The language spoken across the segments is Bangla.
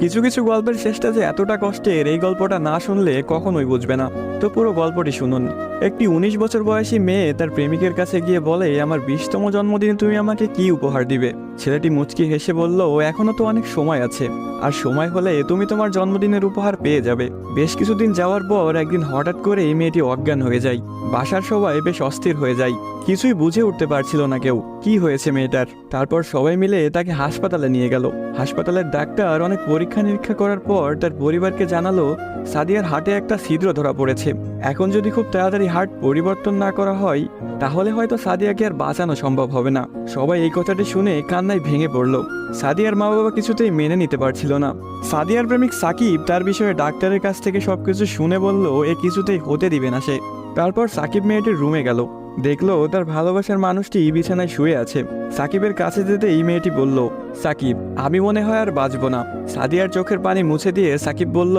কিছু কিছু গল্পের শেষটা যে এতটা কষ্টের, এই গল্পটা না শুনলে কখনোই বুঝবে না। তো পুরো গল্পটি শুনুন। একটি 19 বছর বয়সী মেয়ে তার প্রেমিকের কাছে গিয়ে বলে, আমার 20তম জন্মদিনে তুমি আমাকে কি উপহার দিবে? ছেলেটি মুচকি হেসে বলল, এখনো তো অনেক সময় আছে, আর সময় হলে তুমি তোমার জন্মদিনের উপহার পেয়ে যাবে। বেশ কিছুদিন যাওয়ার পর একদিন হঠাৎ করে মেয়েটি অজ্ঞান হয়ে যায়। বাসার সবাই বেশ অস্থির হয়ে যায়, কিছুই বুঝে উঠতে পারছিল না কেউ কি হয়েছে মেয়েটার। তারপর সবাই মিলে তাকে হাসপাতালে নিয়ে গেল। হাসপাতালের ডাক্তার অনেক পরীক্ষা নিরীক্ষা করার পর তার পরিবারকে জানালো, সাদিয়ার হার্টে একটা ছিদ্র ধরা পড়েছে। এখন যদি খুব তাড়াতাড়ি হার্ট পরিবর্তন না করা হয়, তাহলে হয়তো সাদিয়াকে আর বাঁচানো সম্ভব হবে না। সবাই এই কথাটি শুনে কান্নায় ভেঙে পড়ল। সাদিয়ার মা বাবা কিছুতেই মেনে নিতে পারছিল না। সাদিয়ার প্রেমিক সাকিব তার বিষয়ে ডাক্তারের কাছ থেকে সবকিছু শুনে বলল, এ কিছুতেই হতে দিবে না সে। তারপর সাকিব মেয়েটির রুমে গেল, দেখলো তার ভালোবাসার মানুষটি বিছানায় শুয়ে আছে। সাকিবের কাছে যেতেই মেয়েটি বলল, সাকিব, আমি মনে হয় আর বাঁচবো না। সাদিয়ার চোখের পানি মুছে দিয়ে সাকিব বলল,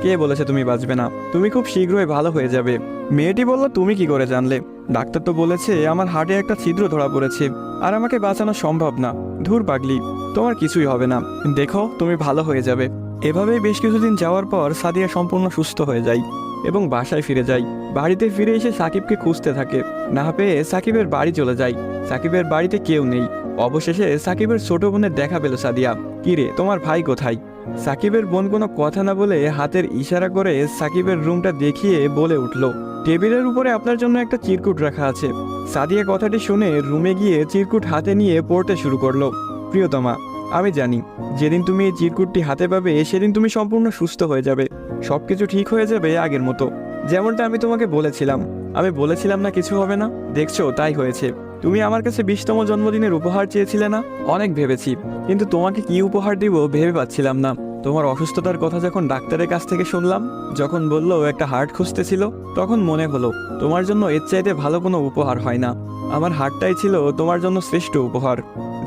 কে বলেছে তুমি বাঁচবে না? তুমি খুব শীঘ্রই ভালো হয়ে যাবে। মেয়েটি বলল, তুমি কি করে জানলে? ডাক্তার তো বলেছে আমার হার্টে একটা ছিদ্র ধরা পড়েছে, আর আমাকে বাঁচানো সম্ভব না। ধুর পাগলি, তোমার কিছুই হবে না, দেখো তুমি ভালো হয়ে যাবে। এভাবেই বেশ কিছুদিন যাওয়ার পর সাদিয়া সম্পূর্ণ সুস্থ হয়ে যায় এবং বাসায় ফিরে যায়। বাড়িতে ফিরে এসে সাকিবকে খুঁজতে থাকে, না পেয়ে সাকিবের বাড়ি চলে যায়। সাকিবের বাড়িতে কেউ নেই। অবশেষে সাকিবের ছোট বোনের দেখা পেল সাদিয়া। কিরে, তোমার ভাই কোথায়? সাকিবের বোন কোনো কথা না বলে হাতের ইশারা করে সাকিবের রুমটা দেখিয়ে বলে উঠল, টেবিলের উপরে আপনার জন্য একটা চিরকুট রাখা আছে। সাদিয়া কথাটি শুনে রুমে গিয়ে চিরকুট হাতে নিয়ে পড়তে শুরু করলো। প্রিয়তমা, আমি জানি যেদিন তুমি এই চিরকুটটি হাতে পাবে সেদিন তুমি সম্পূর্ণ সুস্থ হয়ে যাবে, সবকিছু ঠিক হয়ে যাবে আগের মতো, যেমনটা আমি তোমাকে বলেছিলাম। আমি বলেছিলাম না কিছু হবে না, দেখছো তাই হয়েছে। তুমি আমার কাছে 20তম জন্মদিনের উপহার চেয়েছিলে না? অনেক ভেবেছি, কিন্তু তোমাকে কি উপহার দিব ভেবে পাচ্ছিলাম না। তোমার অসুস্থতার কথা যখন ডাক্তারের কাছ থেকে শুনলাম, যখন বললো একটা হার্ট খুঁজতেছিল, তখন মনে হলো তোমার জন্য এর চাইতে ভালো কোনো উপহার হয় না। আমার হার্টটাই ছিল তোমার জন্য শ্রেষ্ঠ উপহার,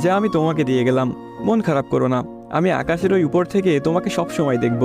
যা আমি তোমাকে দিয়ে গেলাম। মন খারাপ করো না, আমি আকাশের ওই উপর থেকে তোমাকে সব সময় দেখব।